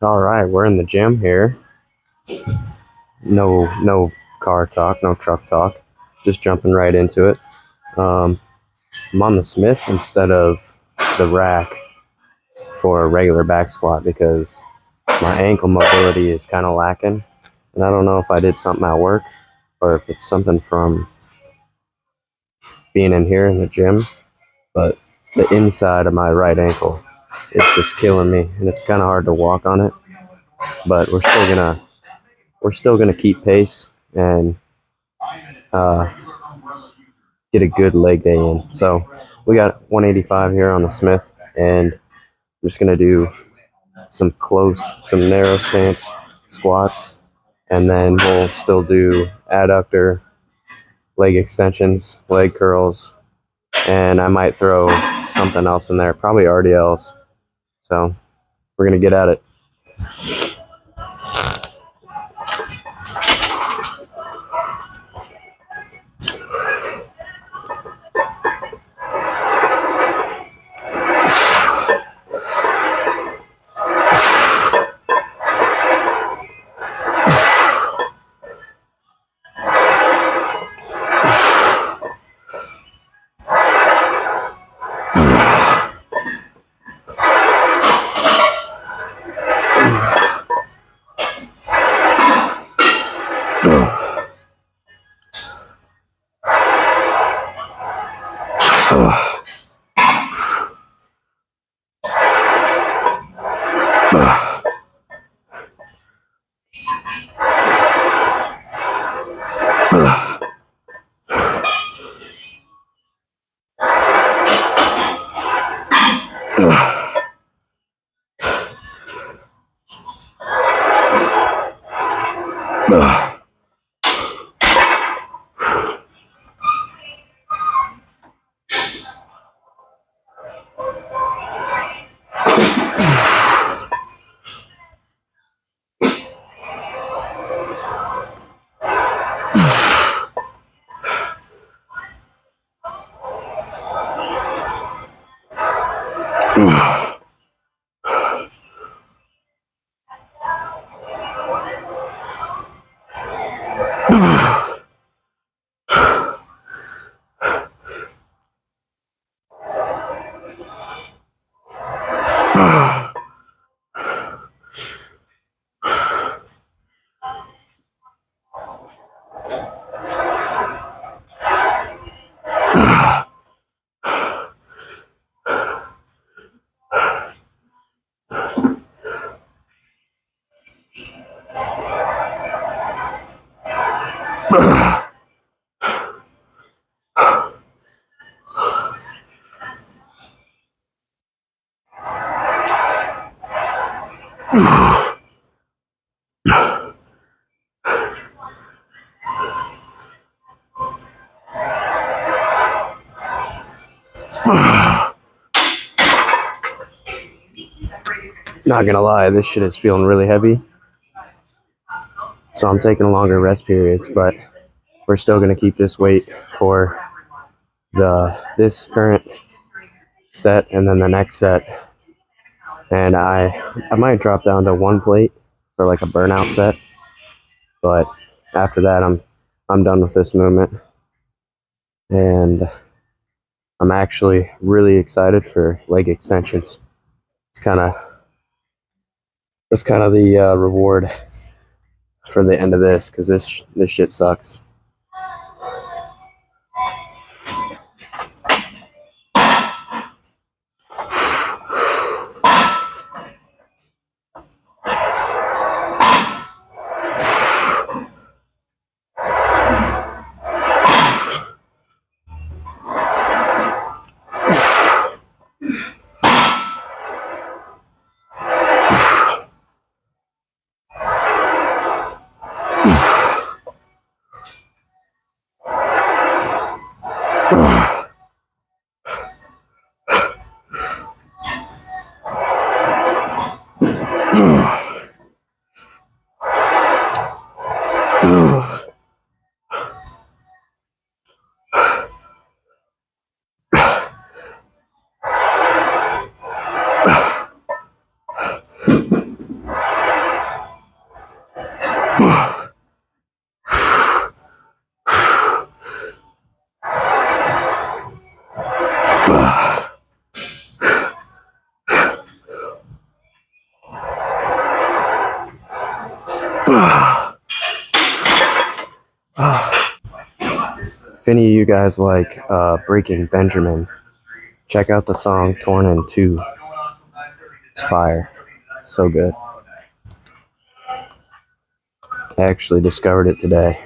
All right, we're in the gym here. No car talk, no truck talk. Just jumping right into it. Um, I'm on the Smith instead of the rack for a regular back squat because my ankle mobility is kind of lacking. And I don't know if I did something at work or if it's something from being in here in the gym, but the inside of my right ankle is just killing me, and it's kind of hard to walk on it. But we're still gonna keep pace and uh, get a good leg day in. So we got 185 here on the Smith, and I'm just gonna do some narrow stance squats, and then we'll still do adductor, leg extensions, leg curls, and I might throw something else in there, probably RDLs. So we're gonna get at it. Not gonna lie, this shit is feeling really heavy. So I'm taking longer rest periods, but we're still gonna keep this weight for this current set and then the next set. And I might drop down to one plate for like a burnout set, but after that I'm done with this movement. And I'm actually really excited for leg extensions. That's kind of the reward for the end of this, because this shit sucks. If any of you guys like Breaking Benjamin, check out the song Torn in Two. It's fire. So good. I actually discovered it today.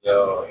Yo.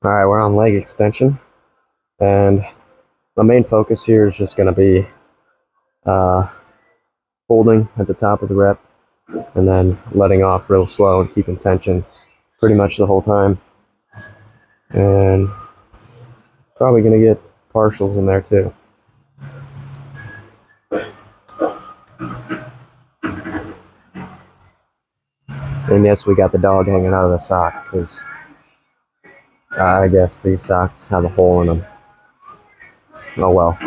Alright, we're on leg extension, and my main focus here is just going to be holding at the top of the rep, and then letting off real slow and keeping tension pretty much the whole time. And probably going to get partials in there too. And yes, we got the dog hanging out of the sock because I guess these socks have a hole in them. Oh well.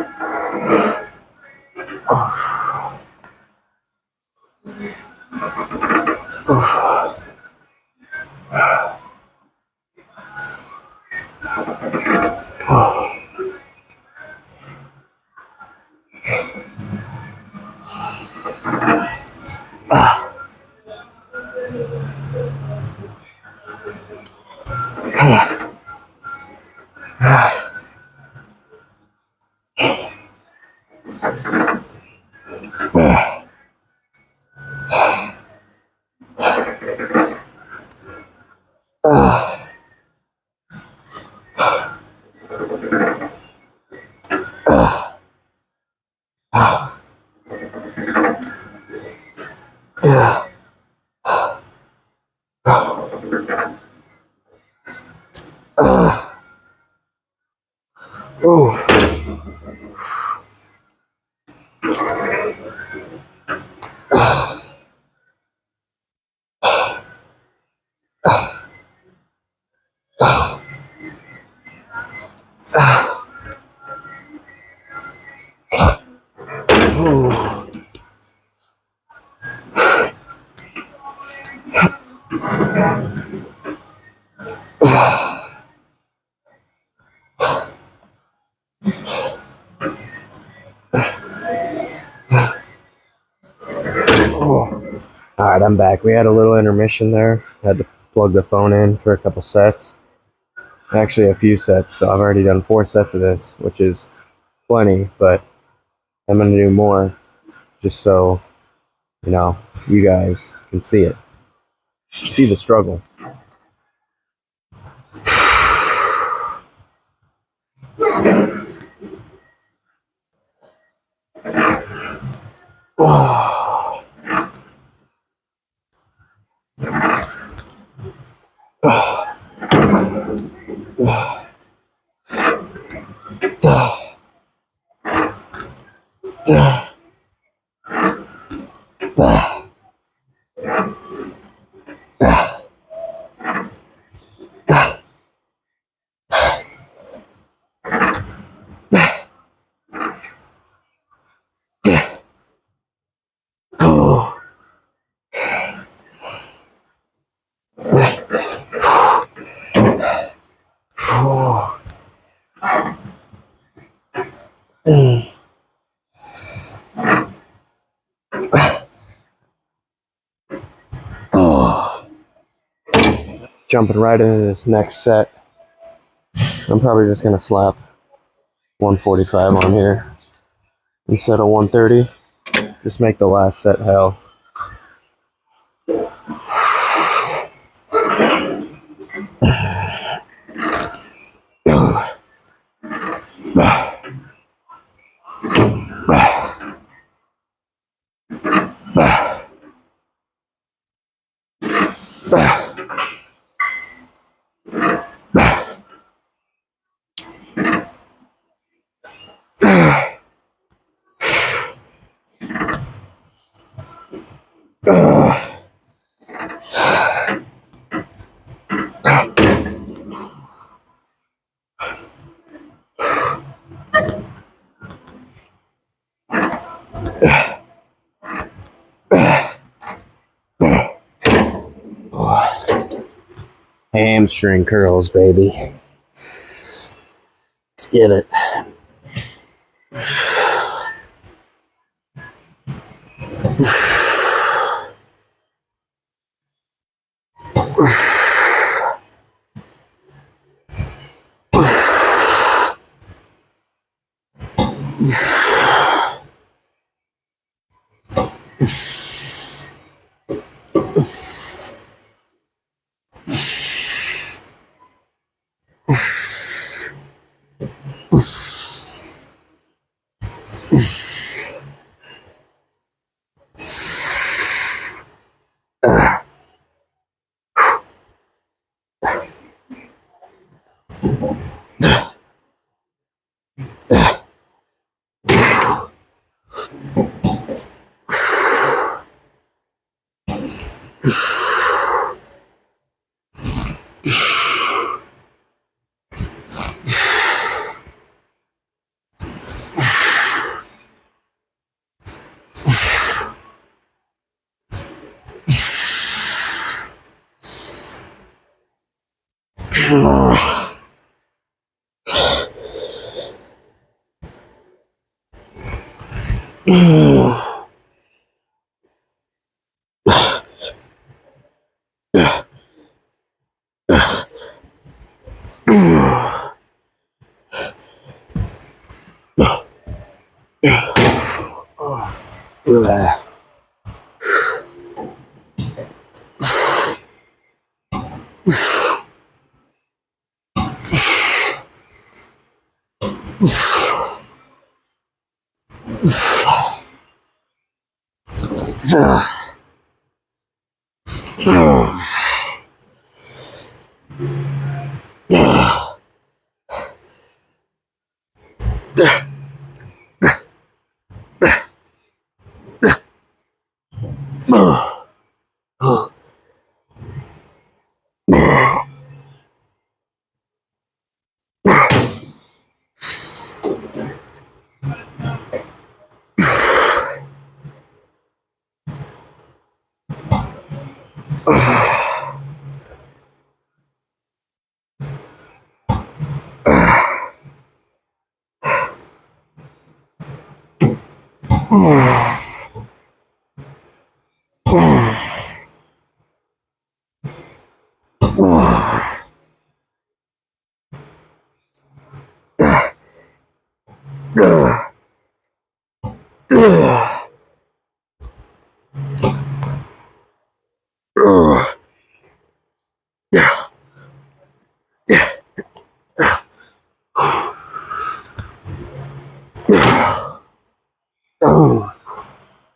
Alright, I'm back. We had a little intermission there. Had to plug the phone in for a couple sets. Actually, a few sets. So I've already done 4 sets of this, which is plenty, but I'm going to do more just so, you know, you guys can see it. See the struggle. Jumping right into this next set. I'm probably just going to slap 145 on here instead of 130. Just make the last set hell. Hamstring curls, baby. Let's get it.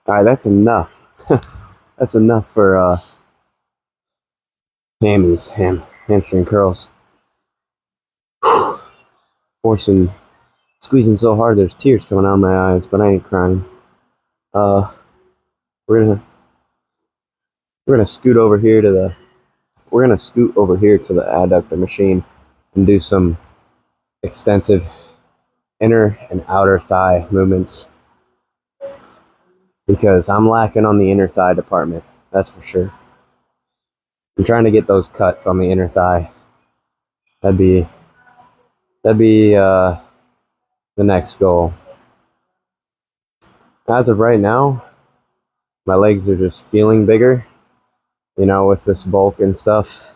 All right, that's enough. That's enough for hamstring curls. Squeezing so hard, there's tears coming out of my eyes, but I ain't crying. We're gonna scoot over here to the adductor machine and do some extensive inner and outer thigh movements, because I'm lacking on the inner thigh department, that's for sure. I'm trying to get those cuts on the inner thigh. That'd be the next goal. As of right now, my legs are just feeling bigger, with this bulk and stuff.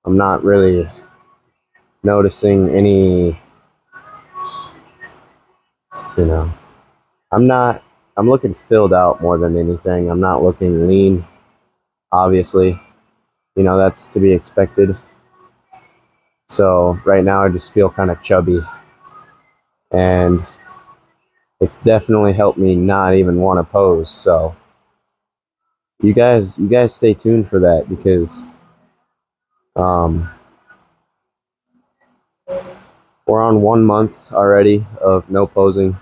I'm not really noticing any, I'm looking filled out more than anything. I'm not looking lean, obviously. That's to be expected. So right now I just feel kind of chubby, and it's definitely helped me not even want to pose. So you guys stay tuned for that, because we're on 1 month already of no posing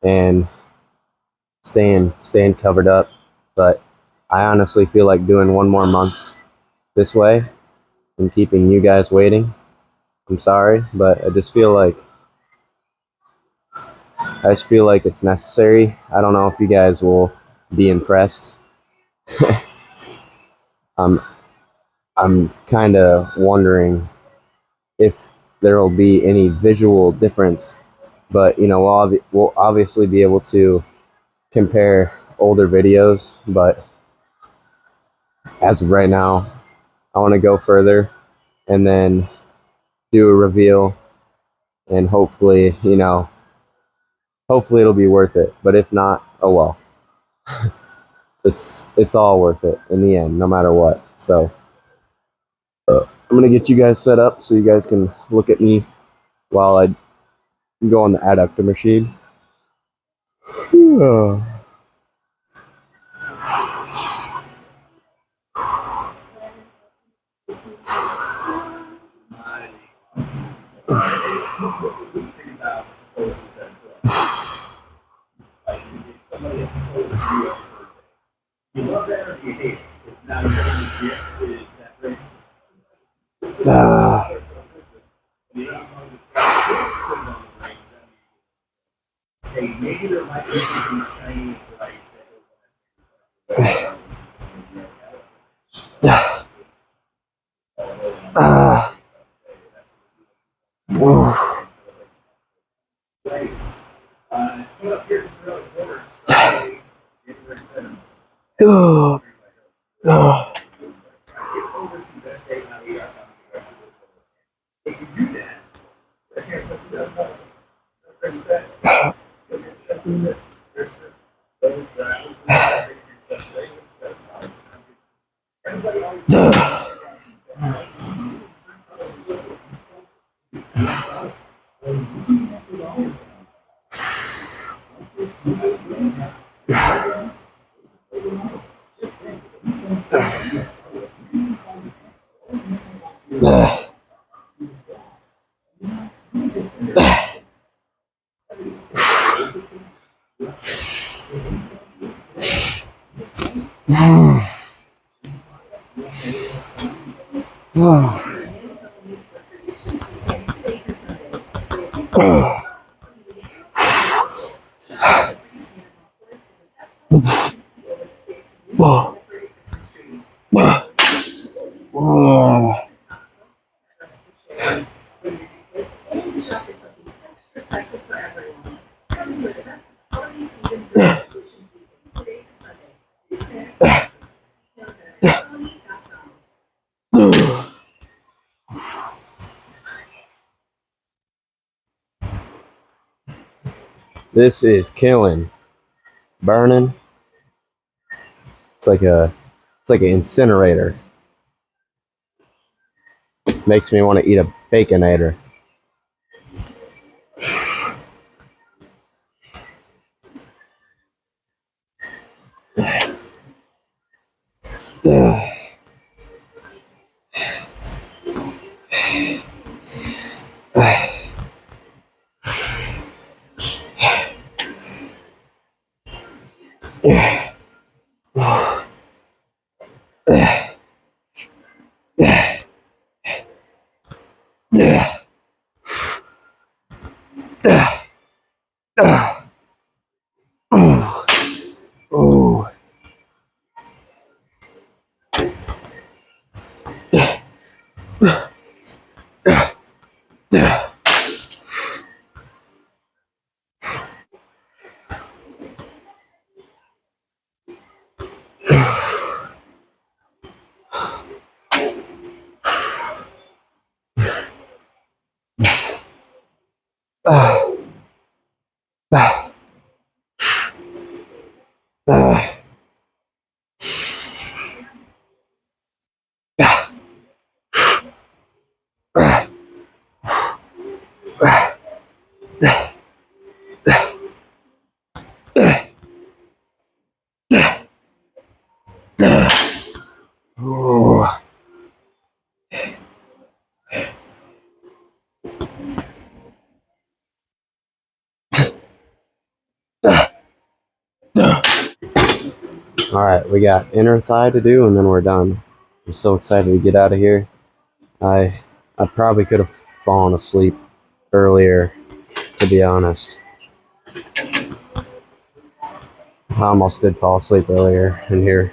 and staying covered up. But I honestly feel like doing 1 more month this way and keeping you guys waiting. I'm sorry, but I just feel like it's necessary. I don't know if you guys will be impressed. I'm kind of wondering if there will be any visual difference, but we'll obviously be able to compare older videos. But as of right now, I want to go further and then do a reveal, and hopefully it'll be worth it. But if not, oh well. It's all worth it in the end, no matter what. So I'm gonna get you guys set up so you guys can look at me while I go on the adductor machine. This is killing, burning. It's like an incinerator. Makes me want to eat a baconator. All right, we got inner thigh to do, and then we're done. I'm so excited to get out of here. I probably could have fallen asleep earlier, to be honest. I almost did fall asleep earlier in here.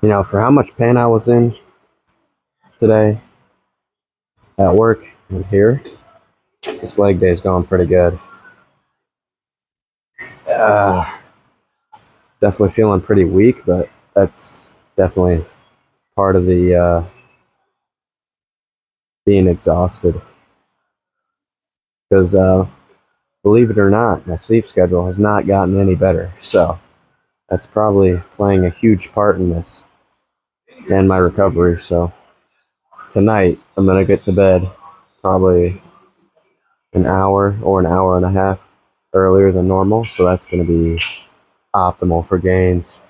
You know, for how much pain I was in today at work and here, this leg day's going pretty good. Definitely feeling pretty weak, but that's definitely part of the being exhausted. Because believe it or not, my sleep schedule has not gotten any better. So that's probably playing a huge part in this and my recovery. So tonight, I'm going to get to bed probably an hour or an hour and a half earlier than normal. So that's going to be optimal for gains.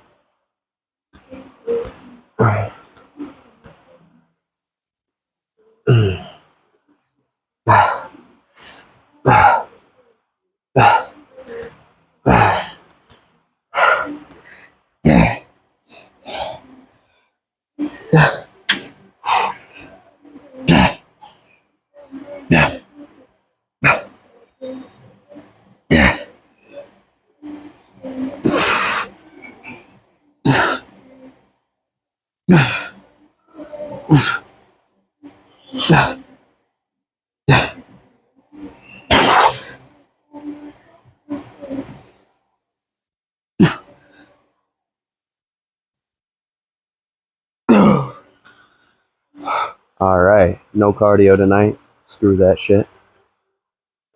All right, no cardio tonight. Screw that shit.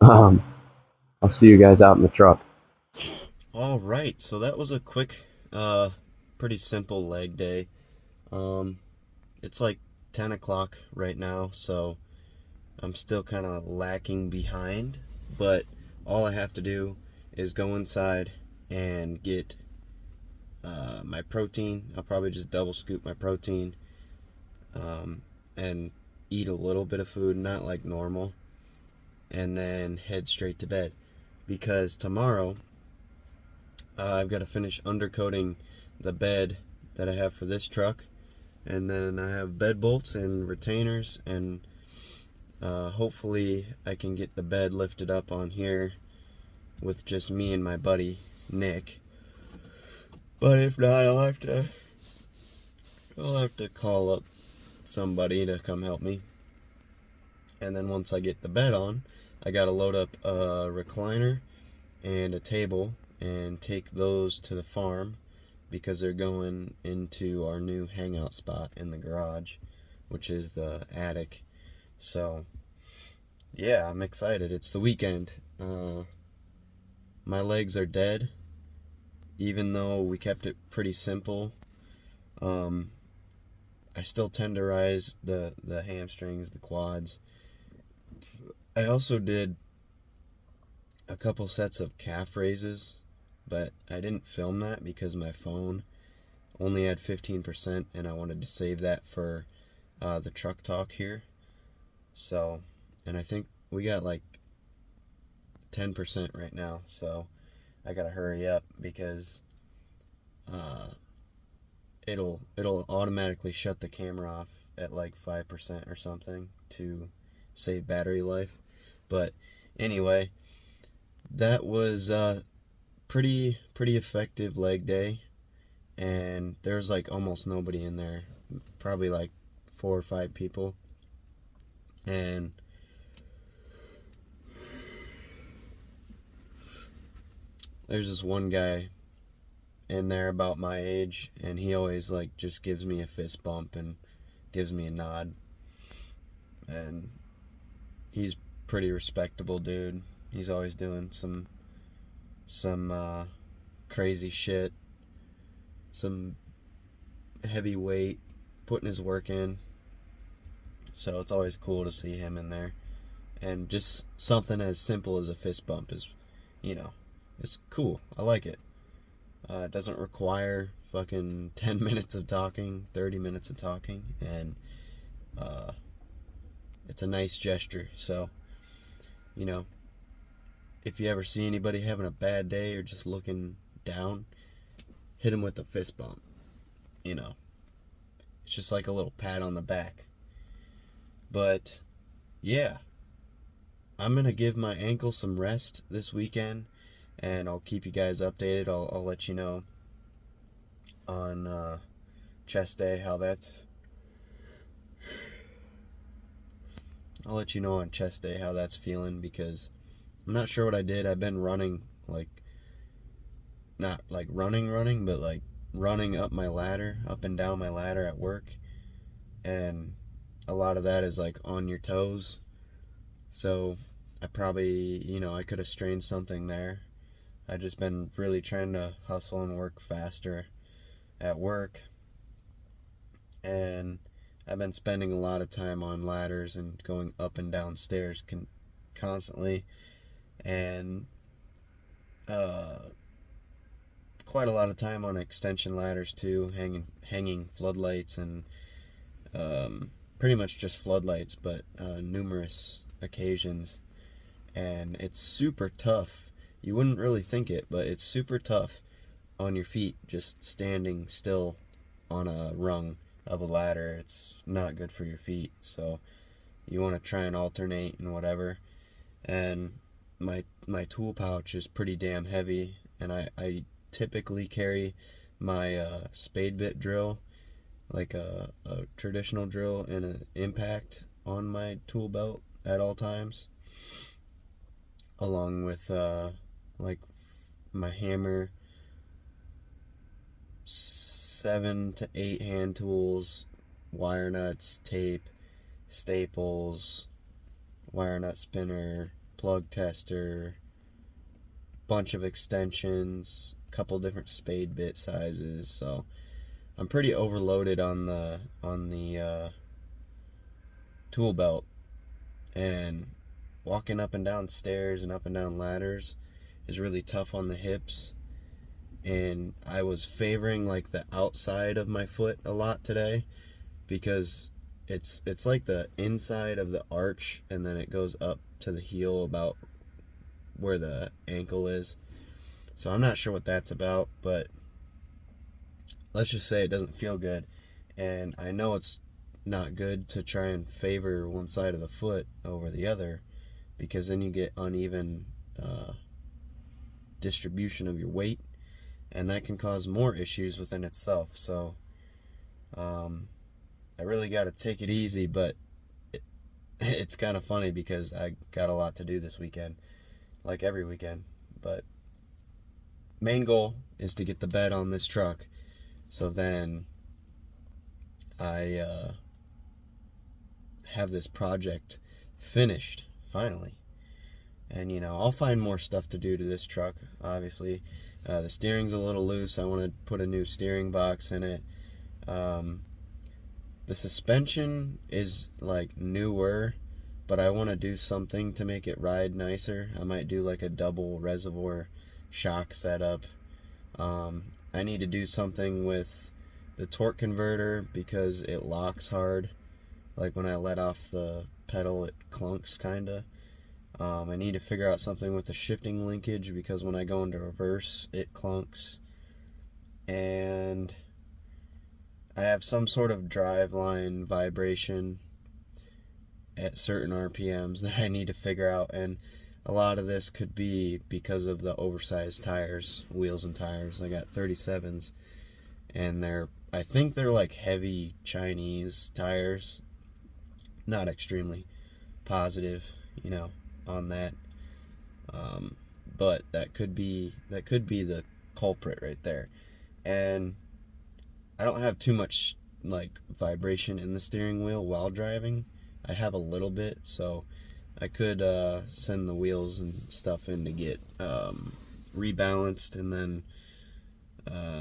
I'll see you guys out in the truck. All right, so that was a quick, pretty simple leg day. It's like 10 o'clock right now, so I'm still kind of lacking behind, but all I have to do is go inside and get my protein. I'll probably just double scoop my protein and eat a little bit of food, not like normal, and then head straight to bed. Because tomorrow I've got to finish undercoating the bed that I have for this truck, and then I have bed bolts and retainers, and hopefully I can get the bed lifted up on here with just me and my buddy Nick. But if not, I'll have to call up somebody to come help me. And then once I get the bed on, I gotta load up a recliner and a table and take those to the farm because they're going into our new hangout spot in the garage, which is the attic. So yeah, I'm excited. It's the weekend. My legs are dead, even though we kept it pretty simple. I still tenderize the hamstrings, the quads. I also did a couple sets of calf raises, but I didn't film that because my phone only had 15% and I wanted to save that for the truck talk here. So, and I think we got like 10% right now, so I gotta hurry up because it'll automatically shut the camera off at like 5% or something to save battery life. But anyway, that was pretty effective leg day, and there's like almost nobody in there, probably like 4 or 5 people, and there's this one guy in there about my age, and he always like just gives me a fist bump and gives me a nod, and he's pretty respectable dude. He's always doing some crazy shit, some heavy weight, putting his work in. So it's always cool to see him in there. And just something as simple as a fist bump is, it's cool. I like it. It doesn't require fucking 10 minutes of talking, 30 minutes of talking, and it's a nice gesture. So, if you ever see anybody having a bad day or just looking down, hit them with a fist bump. It's just like a little pat on the back. But yeah, I'm gonna give my ankle some rest this weekend, and I'll keep you guys updated. I'll let you know on chest day how that's. I'll let you know on chest day how that's feeling, because I'm not sure what I did. I've been running, like, not like running, but like running up my ladder, up and down my ladder at work, and a lot of that is like on your toes. So I probably, I could have strained something there. I've just been really trying to hustle and work faster at work, and I've been spending a lot of time on ladders and going up and down stairs constantly, and quite a lot of time on extension ladders too, hanging floodlights, and pretty much just floodlights, but numerous occasions. And it's super tough. You wouldn't really think it, but it's super tough on your feet just standing still on a rung of a ladder. It's not good for your feet, so you want to try and alternate and whatever. And my tool pouch is pretty damn heavy, and I typically carry my spade bit drill, like a traditional drill, and an impact on my tool belt at all times, along with like my hammer, 7 to 8 hand tools, wire nuts, tape, staples, wire nut spinner, plug tester, bunch of extensions, couple different spade bit sizes. So I'm pretty overloaded on the tool belt, and walking up and down stairs and up and down ladders is really tough on the hips. And I was favoring like the outside of my foot a lot today, because it's like the inside of the arch, and then it goes up to the heel about where the ankle is. So I'm not sure what that's about, but let's just say it doesn't feel good. And I know it's not good to try and favor one side of the foot over the other, because then you get uneven distribution of your weight, and that can cause more issues within itself. So I really got to take it easy, but it's kind of funny because I got a lot to do this weekend, like every weekend. But main goal is to get the bed on this truck, so then I have this project finished finally. And I'll find more stuff to do to this truck, obviously. The steering's a little loose. I want to put a new steering box in it. The suspension is like newer, but I want to do something to make it ride nicer. I might do like a double reservoir shock setup. I need to do something with the torque converter, because it locks hard. Like when I let off the pedal, it clunks kinda. I need to figure out something with the shifting linkage, because when I go into reverse, it clunks. and I have some sort of driveline vibration at certain RPMs that I need to figure out, and a lot of this could be because of the oversized tires, wheels and tires. I got 37s, and I think they're like heavy Chinese tires. Not extremely positive, on that. But that could be the culprit right there. And I don't have too much like vibration in the steering wheel while driving. I have a little bit, so I could send the wheels and stuff in to get rebalanced, and then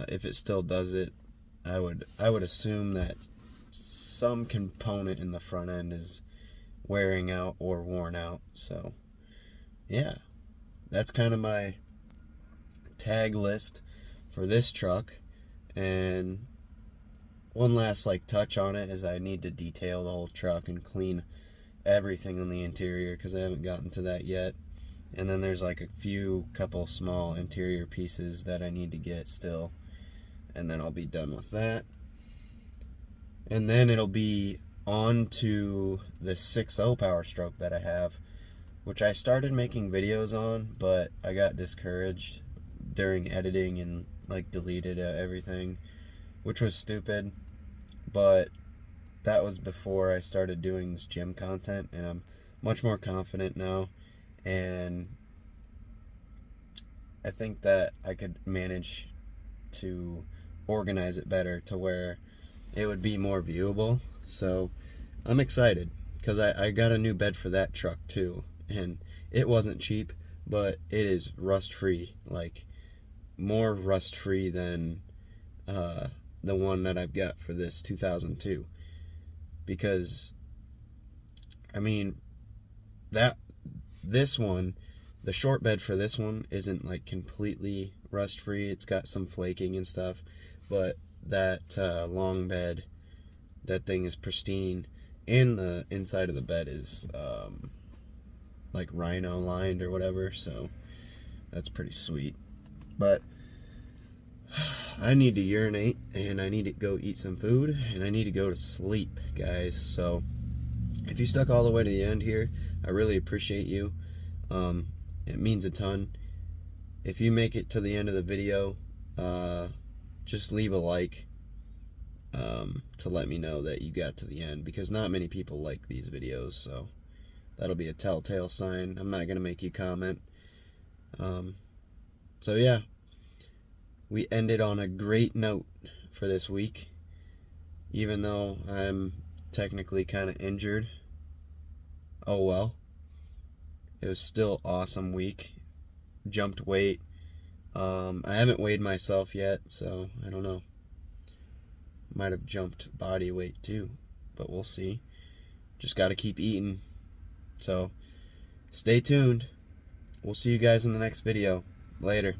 if it still does it, I would assume that some component in the front end is wearing out or worn out. So yeah, that's kind of my tag list for this truck. And one last touch on it is I need to detail the whole truck and clean everything on the interior, because I haven't gotten to that yet. And then there's a couple small interior pieces that I need to get still, and then I'll be done with that. And then it'll be on to the 6.0 Power Stroke that I have, which I started making videos on, but I got discouraged during editing and deleted everything, which was stupid. But that was before I started doing this gym content, and I'm much more confident now, and I think that I could manage to organize it better to where it would be more viewable. So I'm excited, because I got a new bed for that truck too, and it wasn't cheap, but it is rust free, more rust free than the one that I've got for this 2002. Because this one, the short bed for this one isn't completely rust free. It's got some flaking and stuff, but that long bed, that thing is pristine, and the inside of the bed is rhino lined or whatever, so that's pretty sweet. But I need to urinate, and I need to go eat some food, and I need to go to sleep, guys. So if you stuck all the way to the end here, I really appreciate you. It means a ton. If you make it to the end of the video, just leave a like to let me know that you got to the end, because not many people like these videos, so that'll be a telltale sign. I'm not going to make you comment. So yeah, we ended on a great note for this week, even though I'm technically kind of injured. Oh well, it was still awesome week. Jumped weight. I haven't weighed myself yet, so I don't know. Might have jumped body weight too, but we'll see. Just got to keep eating. So stay tuned. We'll see you guys in the next video. Later.